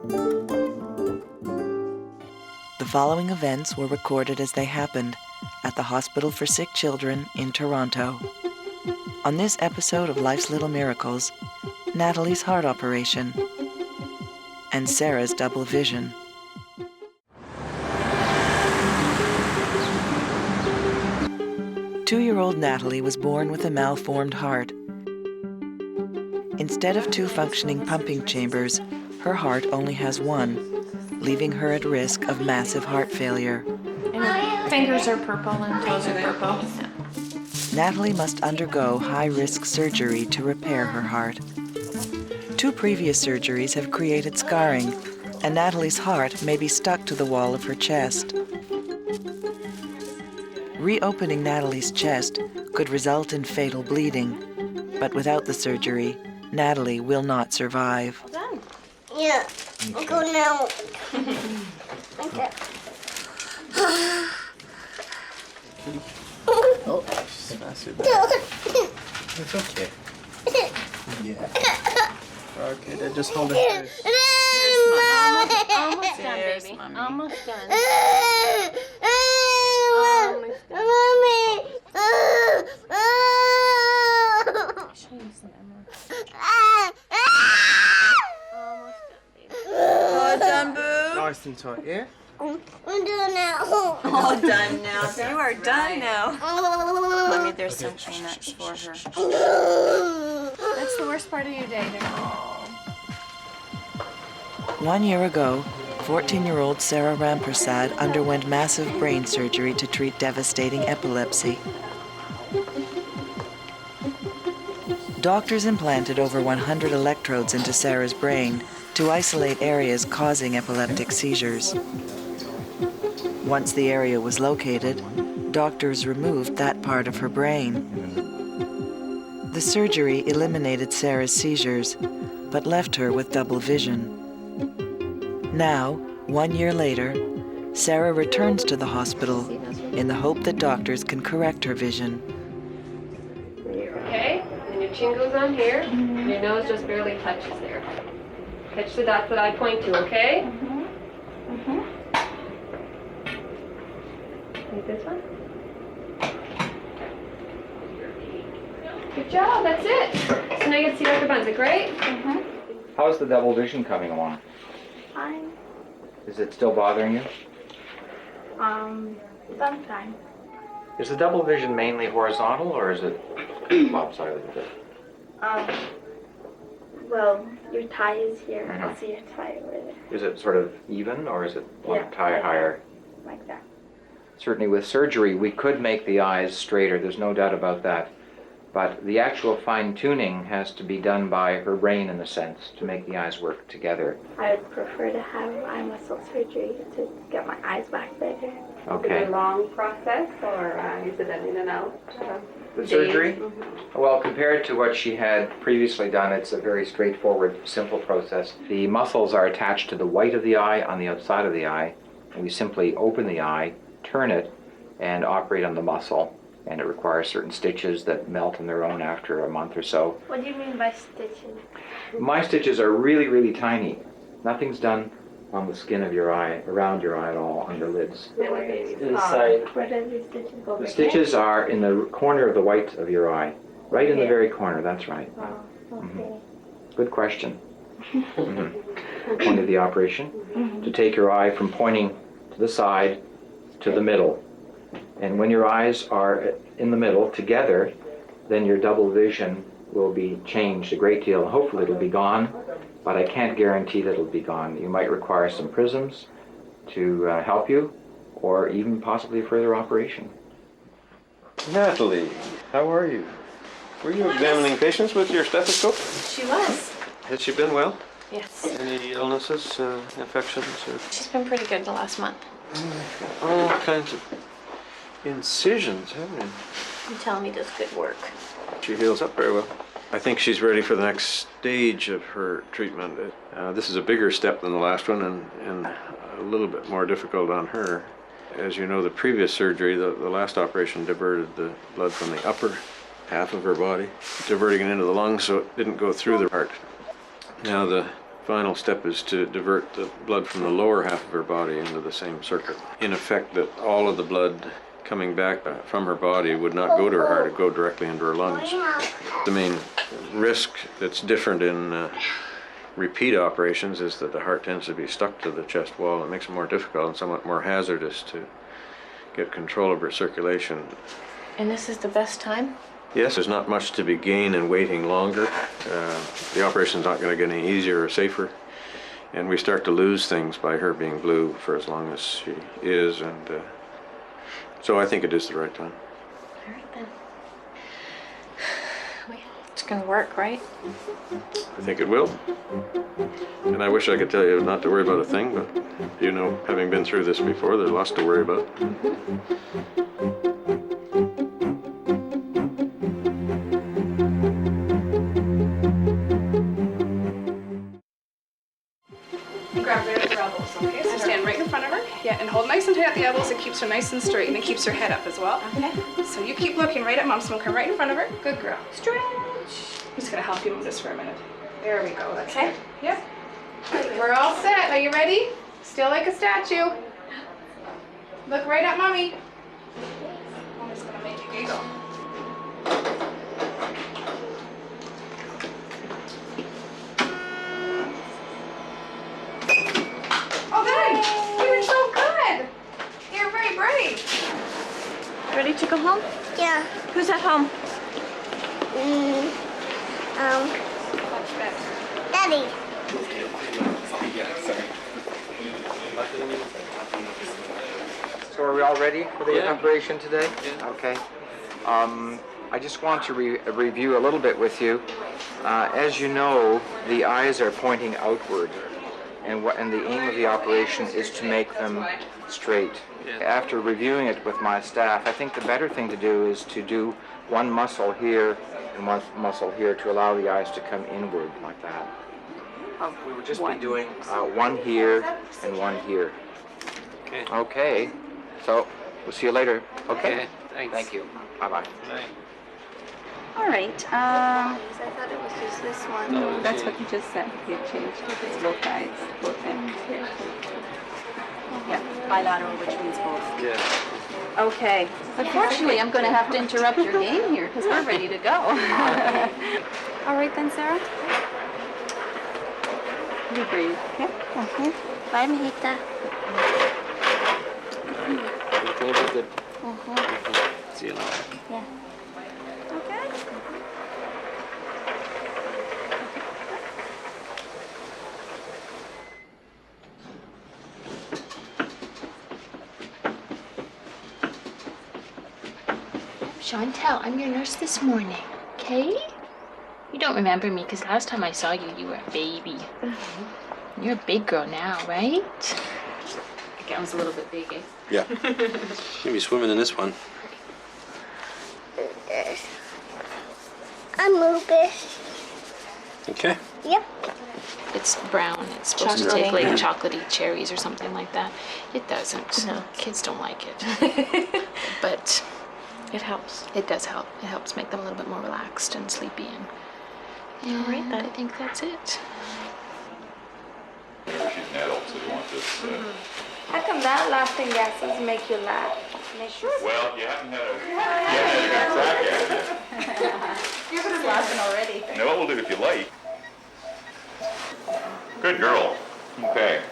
The following events were recorded as they happened at the Hospital for Sick Children in Toronto. On this episode of Life's Little Miracles, Natalie's heart operation and Sarah's double vision. Two-year-old Natalie was born with a malformed heart. Instead of 2 functioning pumping chambers, her heart only has 1, leaving her at risk of massive heart failure. And her fingers are purple and toes are purple. Natalie must undergo high-risk surgery to repair her heart. 2 previous surgeries have created scarring, and Natalie's heart may be stuck to the wall of her chest. Reopening Natalie's chest could result in fatal bleeding, but without the surgery, Natalie will not survive. Done. Yeah, I'll go now. Okay. Oh, she's massive. It's okay. Yeah. Okay, then just hold it. Almost done, There's baby. Mommy. Almost done. Mommy. Show you some Emma. Almost done, baby. All done, boo? Nice and tight, yeah? I'm done now. All done now. You are done now. Mommy, there's something that's for her. That's the worst part of your day, there. 1 year ago, 14-year-old Sarah Rampersad underwent massive brain surgery to treat devastating epilepsy. Doctors implanted over 100 electrodes into Sarah's brain to isolate areas causing epileptic seizures. Once the area was located, doctors removed that part of her brain. The surgery eliminated Sarah's seizures, but left her with double vision. Now, 1 year later, Sarah returns to the hospital in the hope that doctors can correct her vision. Okay, and your chin goes on here, and your nose just barely touches there. Catch the dots that I point to, okay? Like this one. Good job, that's it. So now you can see Dr. Buns, is it great? How's the double vision coming along? Fine. Is it still bothering you? Sometimes. Is the double vision mainly horizontal or is it lopsided a bit? Well, your tie is here. Mhm. I'll see your tie over there. Is it sort of even or is it one Yeah. tie higher? Like that. Certainly with surgery we could make the eyes straighter, there's no doubt about that. But the actual fine-tuning has to be done by her brain in a sense to make the eyes work together. I would prefer to have eye muscle surgery to get my eyes back better. Okay. Is it a long process, or is it an in and out? The surgery? Well, compared to what she had previously done, it's a very straightforward, simple process. The muscles are attached to the white of the eye on the outside of the eye, and we simply open the eye, turn it, and operate on the muscle. And it requires certain stitches that melt on their own after a month or so. What do you mean by stitching? My stitches are really, really tiny. Nothing's done on the skin of your eye, around your eye at all, under lids. Inside. Where does the stitches go? The stitches are in the corner of the white of your eye. Right in the Okay. very corner, that's right. Oh, okay. Good question. Point of the operation, to take your eye from pointing to the side to the middle. And when your eyes are in the middle together, then your double vision will be changed a great deal. Hopefully it'll be gone, but I can't guarantee that it'll be gone. You might require some prisms to help you, or even possibly a further operation. Natalie, how are you? Were you examining patients with your stethoscope? She was. Has she been well? Yes. Any illnesses, infections? Or... She's been pretty good the last month. All kinds of incisions, haven't you? You tell me does good work. She heals up very well. I think she's ready for the next stage of her treatment. This is a bigger step than the last one and a little bit more difficult on her. As you know, the previous surgery, the last operation, diverted the blood from the upper half of her body, diverting it into the lungs so it didn't go through the heart. Now the final step is to divert the blood from the lower half of her body into the same circuit. In effect, that all of the blood coming back from her body would not go to her heart, it would go directly into her lungs. The main risk that's different in repeat operations is that the heart tends to be stuck to the chest wall. It makes it more difficult and somewhat more hazardous to get control of her circulation. And this is the best time? Yes, there's not much to be gained in waiting longer. The operation's not going to get any easier or safer. And we start to lose things by her being blue for as long as she is. And so I think it is the right time. All right then. It's gonna work, right? I think it will. And I wish I could tell you not to worry about a thing, but you know, having been through this before, there's lots to worry about. Grab right at her elbows, okay? So stand right in front of her. Yeah, and hold nice and tight at the elbows. It keeps her nice and straight, and it keeps her head up as well. Okay. So you keep looking right at Mom. So I'm gonna come right in front of her. Good girl. Stretch. I'm just gonna help you move this for a minute. There we go. That's Okay. good. Yep. We're all set. Are you ready? Still like a statue. Look right at Mommy. I'm just gonna make you giggle. Oh, good. You're so good. You're very brave. Ready to go home? Yeah. Who's at home? Much better. Daddy. So are we all ready for the operation today? Yeah. Okay. I just want to review a little bit with you. As you know, the eyes are pointing outward, and the aim of the operation is to make them straight. Yeah. After reviewing it with my staff, I think the better thing to do is to do one muscle here and one muscle here to allow the eyes to come inward like that. We would just be doing one here and one here. Okay. Okay. So we'll see you later. Okay. Thanks. Thank you. Bye-bye. Bye. All right. I thought it was just this one. That's what you just said. You changed both eyes, both ends here. Yeah, bilateral, which means both. Yeah. Okay. Unfortunately, I'm going to have to interrupt your game here because we're ready to go. All right then, Sarah. You breathe. Okay. Okay. Bye, mijita. Everything will be good. See you later. Yeah. Okay. Chantel, I'm your nurse this morning, okay? You don't remember me because last time I saw you, you were a baby. You're a big girl now, right? The gown's a little bit big, eh? Yeah. You'll be swimming in this one. I'm lupus. Okay. Yep. It's brown. It's supposed to take like chocolatey cherries or something like that. It doesn't. No. Kids don't like it. But It helps. it does help. It helps make them a little bit more relaxed and sleepy. And All right, then. I think that's it. She's an adult, so you want this. How come that laughing gases make you laugh? Makes you Well, you haven't had a crack at it. You're just laughing already. Now, what we'll do if you like. Good girl. Okay.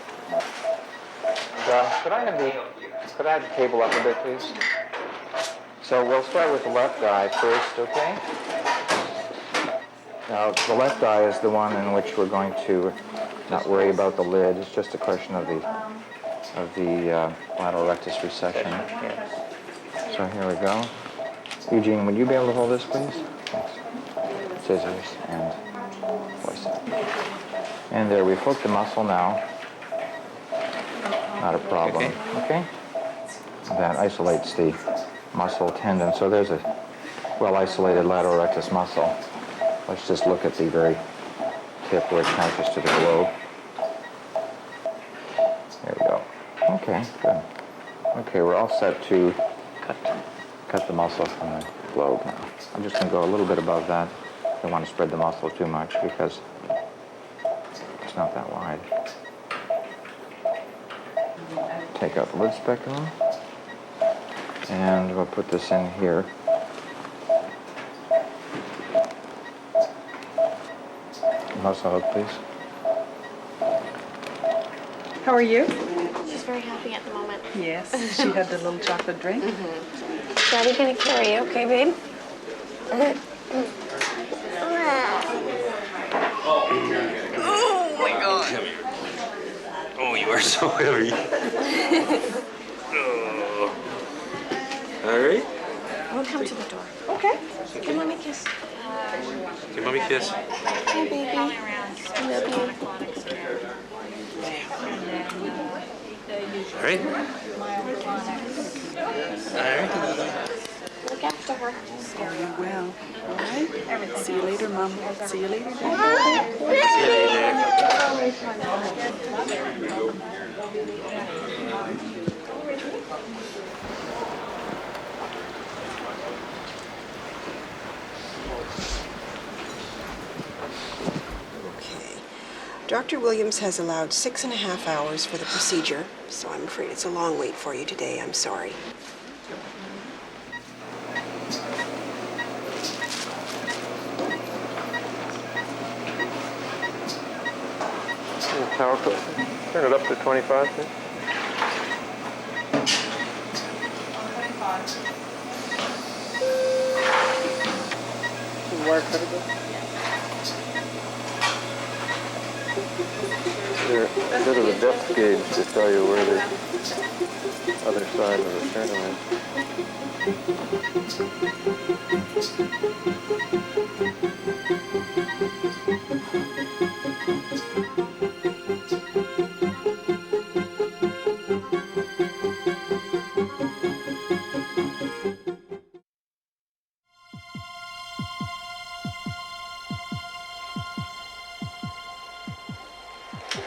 Could I have the table up a bit, please? So we'll start with the left eye first, okay? Now, the left eye is the one in which we're going to not worry about the lid. It's just a question of the lateral rectus recession. So here we go. Eugene, would you be able to hold this, please? Thanks. Scissors and voice it. And there, we've hooked the muscle now. Not a problem. Okay? That isolates the muscle tendon. So there's a well-isolated lateral rectus muscle. Let's just look at the very tip where it attaches to the globe. There we go. Okay, good. Okay, we're all set to cut the muscle from the globe now. I'm just going to go a little bit above that. I don't want to spread the muscle too much because It's not that wide. Take out the lid speculum. And we'll put this in here. Muscle hug, please. How are you? She's very happy at the moment. Yes, she had the little chocolate drink. Daddy gonna carry you, okay, babe? Oh my God. Oh, you are so heavy. Oh. All right. We'll come to the door. Okay. Give mommy a kiss. Give mommy a kiss. Hey, baby. I love you. All right. All right. Look after her. You will. All right. See you later, Mom. See you later, Dad. Okay. Dr. Williams has allowed 6.5 hours for the procedure, so I'm afraid it's a long wait for you today. I'm sorry. Power clip. Turn it up to 25, please. Work pretty good. There's a bit of a depth gauge to tell you where the other side of the sternum is.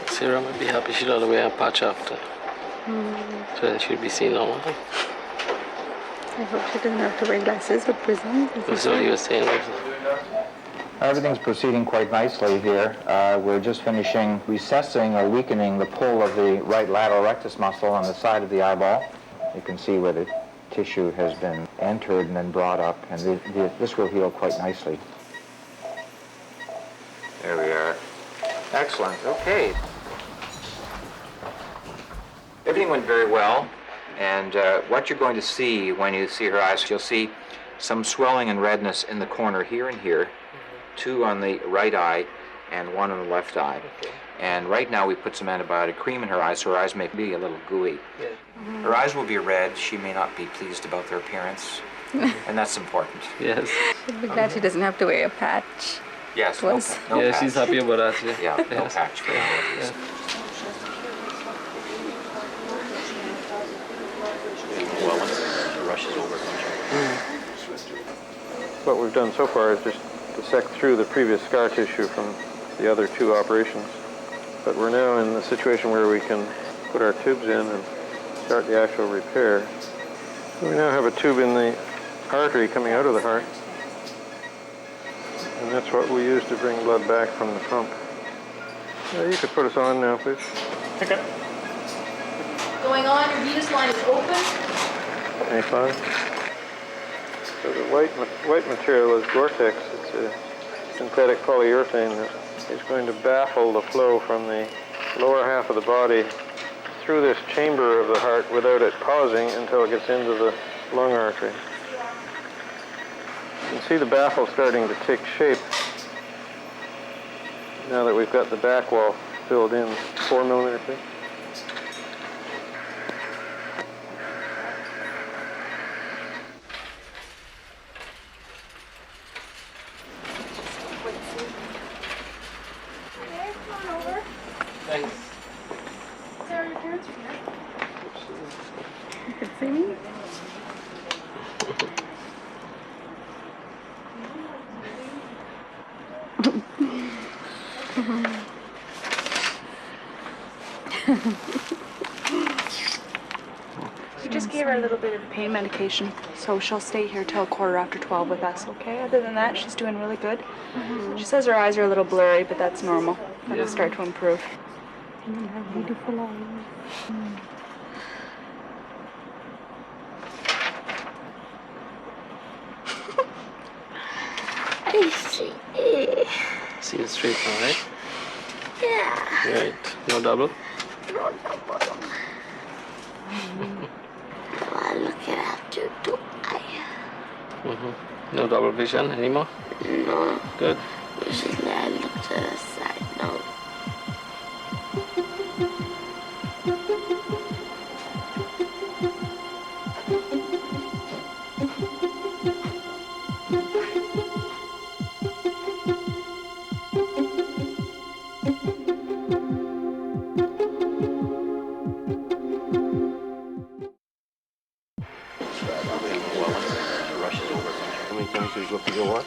Sarah might be happy she don't wear a patch after. So then she'll be seen longer. I hope she doesn't have to wear glasses with prisms. That's what he was saying. Everything's proceeding quite nicely here. We're just finishing recessing or weakening the pull of the right lateral rectus muscle on the side of the eyeball. You can see where the tissue has been entered and then brought up, and this will heal quite nicely. There we are. Excellent. Okay. Everything went very well, and what you're going to see when you see her eyes, you'll see some swelling and redness in the corner here and here, 2 on the right eye and 1 on the left eye. Okay. And right now we put some antibiotic cream in her eyes, so her eyes may be a little gooey. Yeah. Her eyes will be red. She may not be pleased about their appearance, and that's important. Yes. I'd be glad she doesn't have to wear a patch. Yes, no Yeah, patch. she's happy about that. Yeah, Yeah, no patch for her. Yeah. Well, once the rush is over, What we've done so far is just dissect through the previous scar tissue from the other 2 operations. But we're now in the situation where we can put our tubes in and start the actual repair. So we now have a tube in the artery coming out of the heart. And that's what we use to bring blood back from the pump. You could put us on now, please. Okay. Going on, your venous line is open. A5. So the white material is Gore-Tex. It's a synthetic polyurethane that is going to baffle the flow from the lower half of the body through this chamber of the heart without it pausing until it gets into the lung artery. You can see the baffle starting to take shape now that we've got the back wall filled in. 4 millimeter, please. Thanks. Sarah, your parents are here. You can see me? We just gave her a little bit of pain medication, so she'll stay here till 12:15 with us, okay? Other than that, she's doing really good. She says her eyes are a little blurry, but that's normal. It'll start to improve. I see. See it straight now, right? Yeah. Right. No double? No double. I'm looking at you too. No double vision anymore? No. Good. Usually I look to the side. No.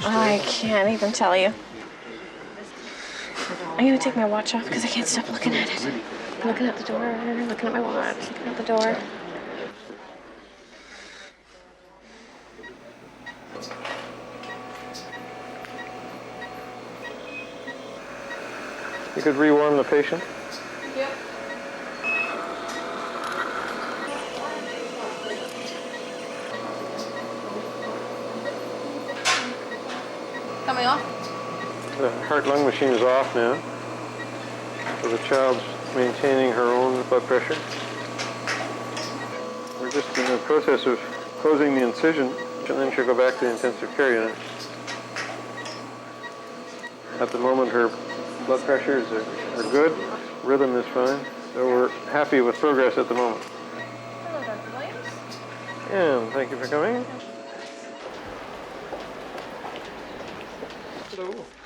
I can't even tell you. I'm gonna take my watch off because I can't stop looking at it. Looking at the door, looking at my watch, looking at the door. You could rewarm the patient. Yep. Coming off? The heart-lung machine is off now. So the child's maintaining her own blood pressure. We're just in the process of closing the incision, and then she'll go back to the intensive care unit. At the moment, her blood pressures are good, rhythm is fine, so we're happy with progress at the moment. Hello, Dr. Williams. And thank you for coming.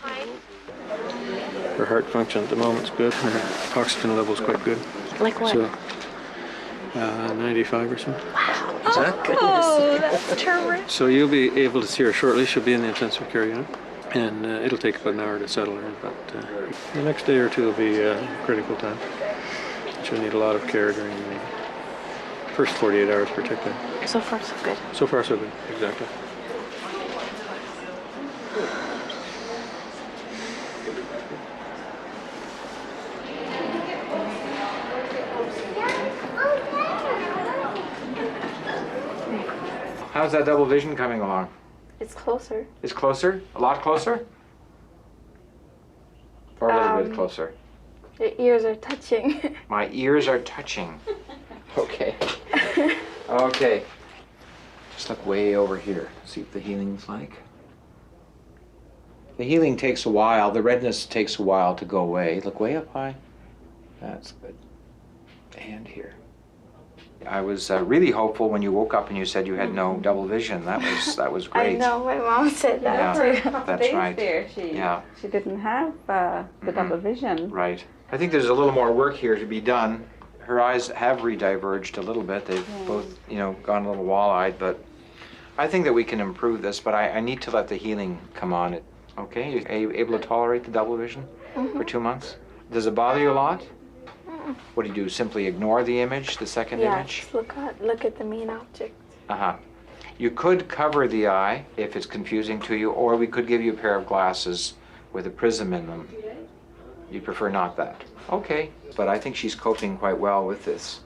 Hi. Her heart function at the moment's good. Her oxygen level's quite good. Like what? So, 95 or so. Wow. Is that good? Oh, that's terrific. So you'll be able to see her shortly. She'll be in the intensive care unit. And it'll take about an hour to settle her. But the next day or two will be critical time. She'll need a lot of care during the first 48 hours particularly. So far, so good. So far, so good. Exactly. How's that double vision coming along? It's closer. It's closer? A lot closer? Or a little bit closer? Your ears are touching. My ears are touching. Okay. Okay. Just look way over here. See what the healing's like. The healing takes a while. The redness takes a while to go away. Look way up high. That's good. And here. I was really hopeful when you woke up and you said you had no double vision. That was great. I know, my mom said that too. That's right. There, she didn't have the double vision. Right. I think there's a little more work here to be done. Her eyes have rediverged a little bit. They've both, gone a little wall-eyed, but I think that we can improve this, but I need to let the healing come on. Okay? Are you able to tolerate the double vision for 2 months? Does it bother you a lot? What do you do? Simply ignore the image, the second image? Just look at the main object. Uh-huh. You could cover the eye if it's confusing to you, or we could give you a pair of glasses with a prism in them. You prefer not that? Okay, but I think she's coping quite well with this.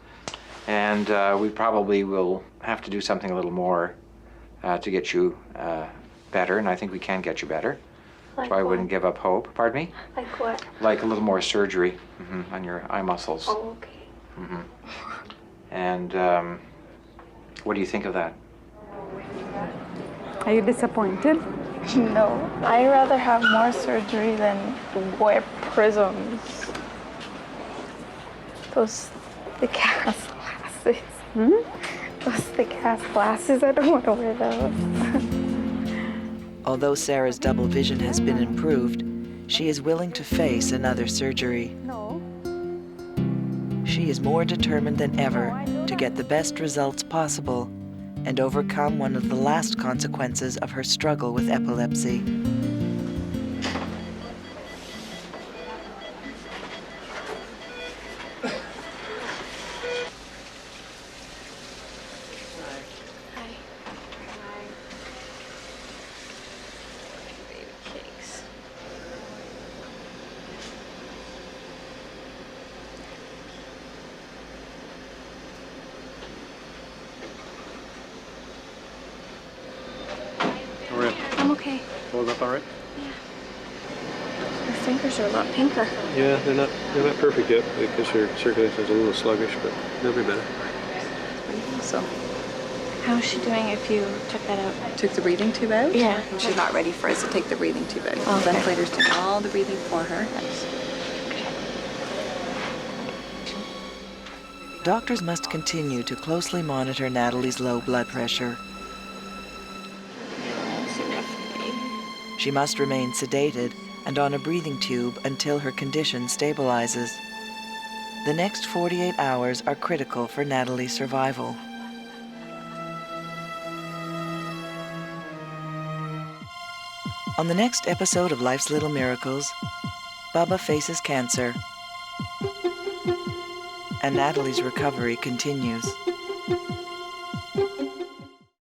And we probably will have to do something a little more to get you better, and I think we can get you better. Like So I what? wouldn't give up hope. Pardon me? Like what? Like a little more surgery on your eye muscles. Oh, okay. And what do you think of that? Are you disappointed? No, I'd rather have more surgery than wear prisms. Those thick ass glasses. Those thick ass glasses, I don't want to wear those. Although Sarah's double vision has been improved, she is willing to face another surgery. No. She is more determined than ever to get the best results possible and overcome one of the last consequences of her struggle with epilepsy. holding up all right? Her fingers are a lot pinker. Yeah, they're not perfect yet because her circulation's a little sluggish, but they'll be better. So, How's she doing if you took that out? took the breathing tube out? Yeah. She's not ready for us to take the breathing tube out. Okay. Ventilators doing all the breathing for her. Doctors must continue to closely monitor Natalie's low blood pressure. She must remain sedated and on a breathing tube until her condition stabilizes. The next 48 hours are critical for Natalie's survival. On the next episode of Life's Little Miracles, Bubba faces cancer, and Natalie's recovery continues.